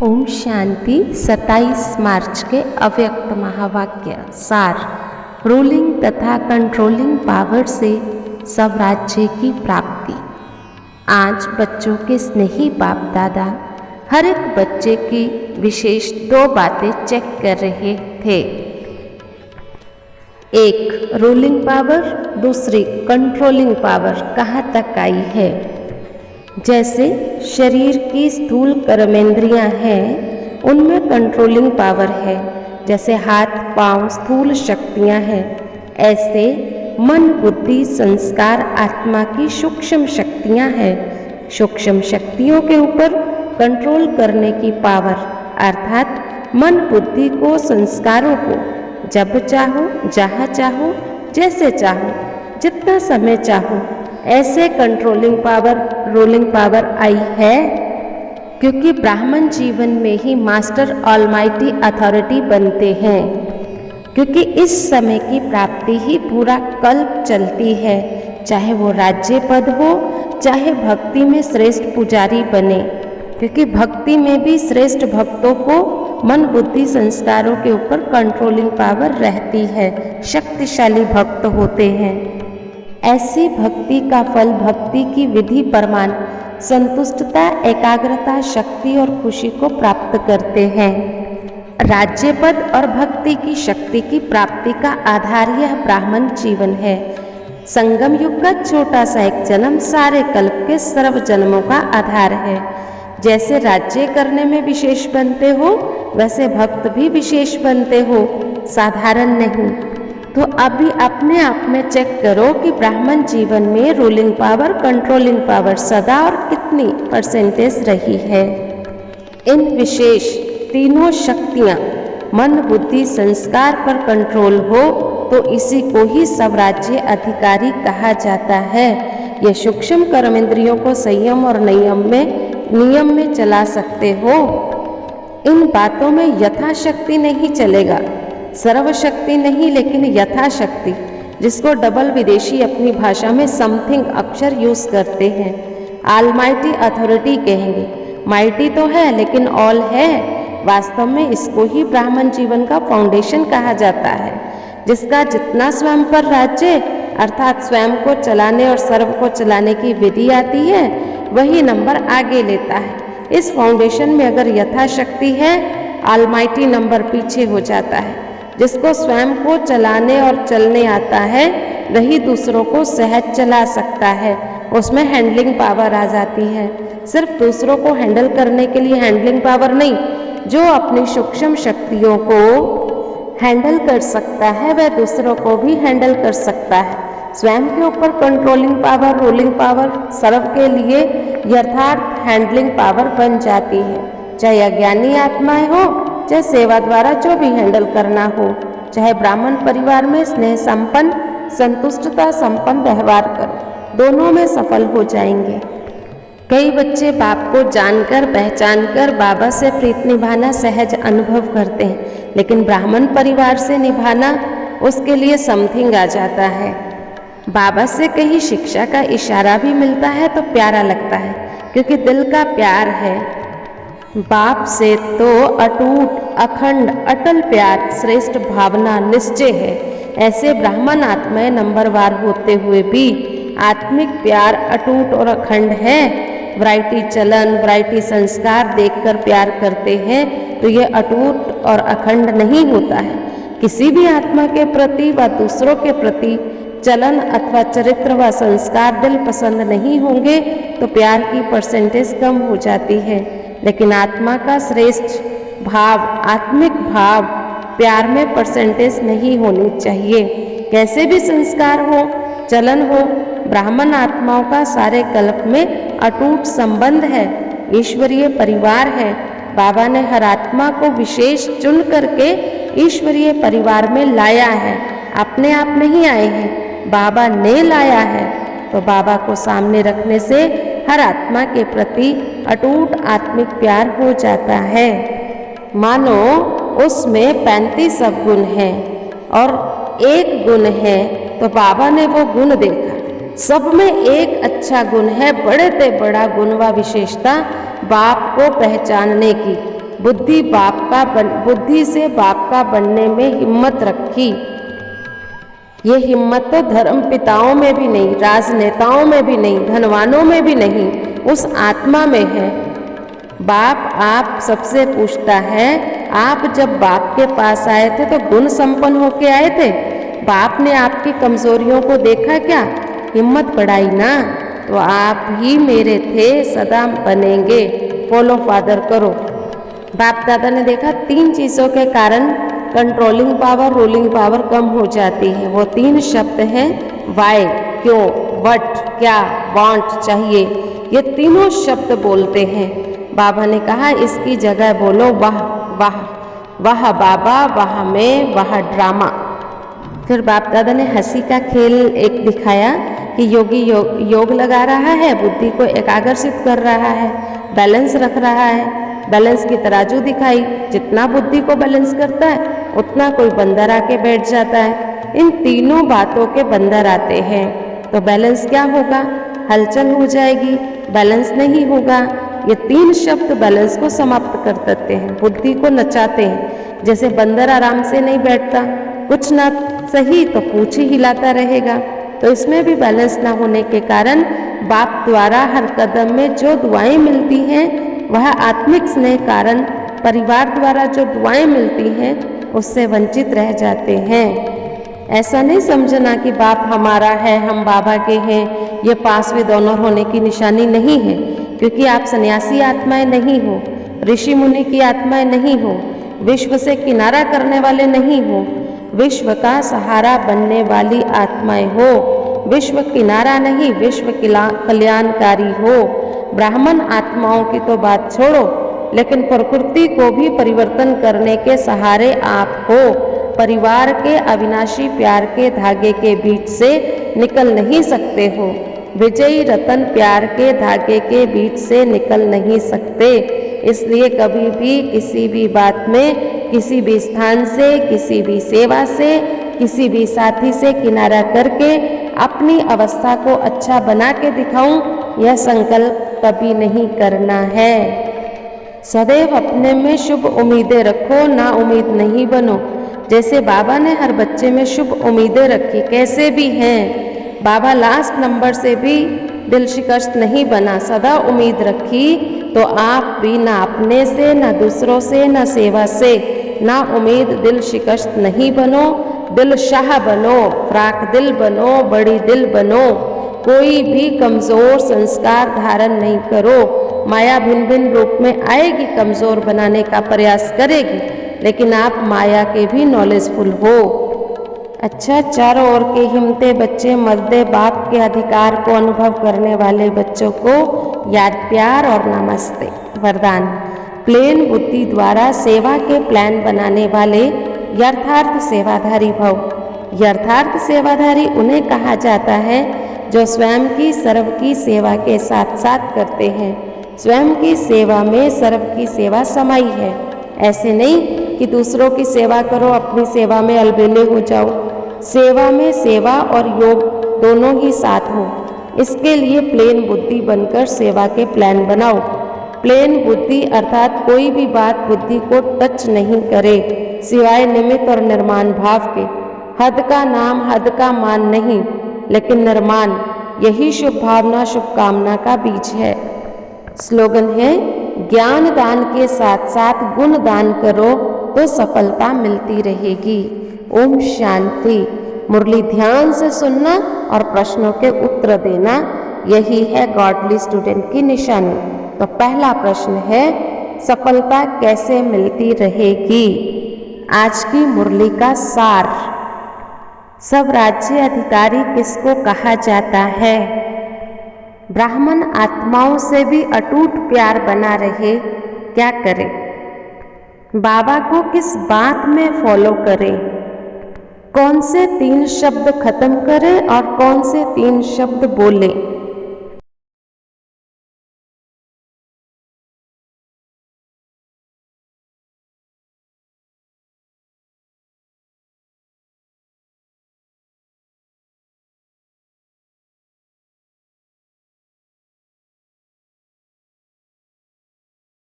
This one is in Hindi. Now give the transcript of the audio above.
ओम शांति। 27 मार्च के अव्यक्त महावाक्य सार। रूलिंग तथा कंट्रोलिंग पावर से स्वराज्य की प्राप्ति। आज बच्चों के स्नेही बाप दादा हर एक बच्चे की विशेष 2 बातें चेक कर रहे थे। एक रूलिंग पावर, दूसरी कंट्रोलिंग पावर कहाँ तक आई है। जैसे शरीर की स्थूल कर्मेंद्रियां हैं, उनमें कंट्रोलिंग पावर है। जैसे हाथ पांव स्थूल शक्तियां हैं, ऐसे मन बुद्धि संस्कार आत्मा की सूक्ष्म शक्तियां हैं। सूक्ष्म शक्तियों के ऊपर कंट्रोल करने की पावर अर्थात मन बुद्धि को संस्कारों को जब चाहो जहाँ चाहो जैसे चाहो जितना समय चाहो ऐसे कंट्रोलिंग पावर रूलिंग पावर आई है। क्योंकि ब्राह्मण जीवन में ही मास्टर ऑलमाइटी अथॉरिटी बनते हैं। क्योंकि इस समय की प्राप्ति ही पूरा कल्प चलती है, चाहे वो राज्य पद हो चाहे भक्ति में श्रेष्ठ पुजारी बने। क्योंकि भक्ति में भी श्रेष्ठ भक्तों को मन बुद्धि संस्कारों के ऊपर कंट्रोलिंग पावर रहती है, शक्तिशाली भक्त होते हैं। ऐसी भक्ति का फल भक्ति की विधि प्रमाण संतुष्टता एकाग्रता शक्ति और खुशी को प्राप्त करते हैं। राज्य पद और भक्ति की शक्ति की प्राप्ति का आधार यह ब्राह्मण जीवन है। संगम युग का छोटा सा एक जन्म सारे कल्प के सर्व जन्मों का आधार है। जैसे राज्य करने में विशेष बनते हो वैसे भक्त भी विशेष बनते हो, साधारण नहीं। तो अभी अपने आप में चेक करो कि ब्राह्मण जीवन में रूलिंग पावर कंट्रोलिंग पावर सदा और कितनी परसेंटेज रही है। इन विशेष तीनों शक्तियाँ मन बुद्धि संस्कार पर कंट्रोल हो तो इसी को ही स्वराज्य अधिकारी कहा जाता है। यह सूक्ष्म कर्मेंद्रियों को संयम और नियम में चला सकते हो। इन बातों में यथाशक्ति नहीं चलेगा, सर्वशक्ति नहीं, लेकिन यथाशक्ति, जिसको डबल विदेशी अपनी भाषा में समथिंग अक्षर यूज करते हैं। ऑलमाइटी अथॉरिटी कहेंगे। माइटी तो है लेकिन ऑल है। वास्तव में इसको ही ब्राह्मण जीवन का फाउंडेशन कहा जाता है, जिसका जितना स्वयं पर राज्य अर्थात स्वयं को चलाने और सर्व को चलाने की विधि आती है वही नंबर आगे लेता है। इस फाउंडेशन में अगर यथाशक्ति है, ऑलमाइटी नंबर पीछे हो जाता है। जिसको स्वयं को चलाने और चलने आता है वही दूसरों को सहज चला सकता है, उसमें हैंडलिंग पावर आ जाती है। सिर्फ दूसरों को हैंडल करने के लिए हैंडलिंग पावर नहीं, जो अपनी सूक्ष्म शक्तियों को हैंडल कर सकता है वह दूसरों को भी हैंडल कर सकता है। स्वयं के ऊपर कंट्रोलिंग पावर रूलिंग पावर सर्व के लिए यथार्थ हैंडलिंग पावर बन जाती है। चाहे अज्ञानी आत्माएं हो चाहे सेवा द्वारा जो भी हैंडल करना हो, चाहे ब्राह्मण परिवार में स्नेह संपन्न संतुष्टता संपन्न व्यवहार करो, दोनों में सफल हो जाएंगे। कई बच्चे बाप को जानकर पहचानकर बाबा से प्रीत निभाना सहज अनुभव करते हैं, लेकिन ब्राह्मण परिवार से निभाना उसके लिए समथिंग आ जाता है। बाबा से कहीं शिक्षा का इशारा भी मिलता है तो प्यारा लगता है, क्योंकि दिल का प्यार है। बाप से तो अटूट अखंड अटल प्यार श्रेष्ठ भावना निश्चय है। ऐसे ब्राह्मण आत्माएं नंबरवार होते हुए भी आत्मिक प्यार अटूट और अखंड है। वैरायटी चलन वैरायटी संस्कार देखकर प्यार करते हैं तो यह अटूट और अखंड नहीं होता है। किसी भी आत्मा के प्रति व दूसरों के प्रति चलन अथवा चरित्र व संस्कार दिल पसंद नहीं होंगे तो प्यार की परसेंटेज कम हो जाती है। लेकिन आत्मा का श्रेष्ठ भाव आत्मिक भाव प्यार में परसेंटेज नहीं होनी चाहिए। कैसे भी संस्कार हो चलन हो, ब्राह्मण आत्माओं का सारे कल्प में अटूट संबंध है, ईश्वरीय परिवार है। बाबा ने हर आत्मा को विशेष चुन करके ईश्वरीय परिवार में लाया है, अपने आप नहीं आए हैं, बाबा ने लाया है। तो बाबा को सामने रखने से हर आत्मा के प्रति अटूट आत्मिक प्यार हो जाता है। मानो उसमें 35 अवगुण हैं और एक गुण है तो बाबा ने वो गुण देखा, सब में एक अच्छा गुण है, बड़े से बड़ा गुण व विशेषता बाप को पहचानने की। बुद्धि से बाप का बनने में हिम्मत रखी। ये हिम्मत तो धर्म पिताओं में भी नहीं, राजनेताओं में भी नहीं, धनवानों में भी नहीं, उस आत्मा में है। बाप आप सबसे पूछता है, आप जब बाप के पास आए थे तो गुण संपन्न होके आए थे? बाप ने आपकी कमजोरियों को देखा क्या? हिम्मत बढ़ाई ना, तो आप ही मेरे थे, सदा बनेंगे। फॉलो फादर करो। बाप दादा ने देखा 3 चीज़ों के कारण कंट्रोलिंग पावर, रूलिंग पावर कम हो जाती है। वो 3 शब्द हैं वाई, क्यों, व्हाट, क्या, वांट, चाहिए। ये तीनों शब्द बोलते हैं। बाबा ने कहा इसकी जगह बोलो वाह वाह, वाह बाबा, वाह मैं, वाह ड्रामा। फिर बाप दादा ने हंसी का खेल एक दिखाया कि योगी योग लगा रहा है, बुद्धि को एकाग्रसित कर रहा है, बैलेंस रख रहा है। बैलेंस की तराजू दिखाई, जितना बुद्धि को बैलेंस करता है उतना कोई बंदर आके बैठ जाता है। इन तीनों बातों के बंदर आते हैं तो बैलेंस क्या होगा? हलचल हो जाएगी, बैलेंस नहीं होगा। ये 3 शब्द बैलेंस को समाप्त कर देते हैं, बुद्धि को नचाते हैं। जैसे बंदर आराम से नहीं बैठता, कुछ ना सही तो पूंछ ही हिलाता रहेगा। तो इसमें भी बैलेंस ना होने के कारण बाप द्वारा हर कदम में जो दुआएं मिलती हैं वह आत्मिक स्नेह कारण परिवार द्वारा जो दुआएं मिलती हैं उससे वंचित रह जाते हैं। ऐसा नहीं समझना कि बाप हमारा है, हम बाबा के हैं। ये पास विद ऑनर होने की निशानी नहीं है, क्योंकि आप सन्यासी आत्माएं नहीं हो, ऋषि मुनि की आत्माएं नहीं हो, विश्व से किनारा करने वाले नहीं हो, विश्व का सहारा बनने वाली आत्माएं हो। विश्व किनारा नहीं, विश्व कल्याणकारी हो। ब्राह्मण आत्माओं की तो बात छोड़ो, लेकिन प्रकृति को भी परिवर्तन करने के सहारे आप हो। परिवार के अविनाशी प्यार के धागे के बीच से निकल नहीं सकते हो। विजयी रतन प्यार के धागे के बीच से निकल नहीं सकते। इसलिए कभी भी किसी भी बात में, किसी भी स्थान से, किसी भी सेवा से, किसी भी साथी से किनारा करके अपनी अवस्था को अच्छा बना के दिखाऊं, यह संकल्प कभी नहीं करना है। सदैव अपने में शुभ उम्मीदें रखो, ना उम्मीद नहीं बनो। जैसे बाबा ने हर बच्चे में शुभ उम्मीदें रखी, कैसे भी हैं, बाबा लास्ट नंबर से भी दिल शिकस्त नहीं बना, सदा उम्मीद रखी। तो आप भी ना अपने से, ना दूसरों से, ना सेवा से, ना उम्मीद दिल शिकस्त नहीं बनो। दिल शाह बनो, फ्राक दिल बनो, बड़ी दिल बनो। कोई भी कमज़ोर संस्कार धारण नहीं करो। माया भिन्न भिन्न रूप में आएगी, कमज़ोर बनाने का प्रयास करेगी, लेकिन आप माया के भी नॉलेजफुल हो। अच्छा, चारों ओर के हिम्मते बच्चे, मर्दे बाप के अधिकार को अनुभव करने वाले बच्चों को याद, प्यार और नमस्ते। वरदान, प्लेन बुद्धि द्वारा सेवा के प्लान बनाने वाले यथार्थ सेवाधारी भव। यथार्थ सेवाधारी उन्हें कहा जाता है जो स्वयं की सर्व की सेवा के साथ साथ करते हैं। स्वयं की सेवा में सर्व की सेवा समाई है। ऐसे नहीं कि दूसरों की सेवा करो, अपनी सेवा में अलबेले हो जाओ। सेवा में सेवा और योग दोनों ही साथ हो। इसके लिए प्लेन बुद्धि बनकर सेवा के प्लान बनाओ। प्लेन बुद्धि अर्थात कोई भी बात बुद्धि को टच नहीं करे, सिवाय निमित्त और निर्माण भाव के। हद का नाम, हद का मान नहीं, लेकिन निर्माण, यही शुभ भावना, शुभकामना का बीज है। स्लोगन है, ज्ञान दान के साथ साथ गुण दान करो तो सफलता मिलती रहेगी। ओम शांति। मुरली ध्यान से सुनना और प्रश्नों के उत्तर देना, यही है गॉडली स्टूडेंट की निशानी। तो पहला प्रश्न है, सफलता कैसे मिलती रहेगी? आज की मुरली का सार, सब राज्य अधिकारी किसको कहा जाता है? ब्राह्मण आत्माओं से भी अटूट प्यार बना रहे, क्या करें? बाबा को किस बात में फॉलो करें? कौन से 3 शब्द खत्म करें और कौन से 3 शब्द बोलें?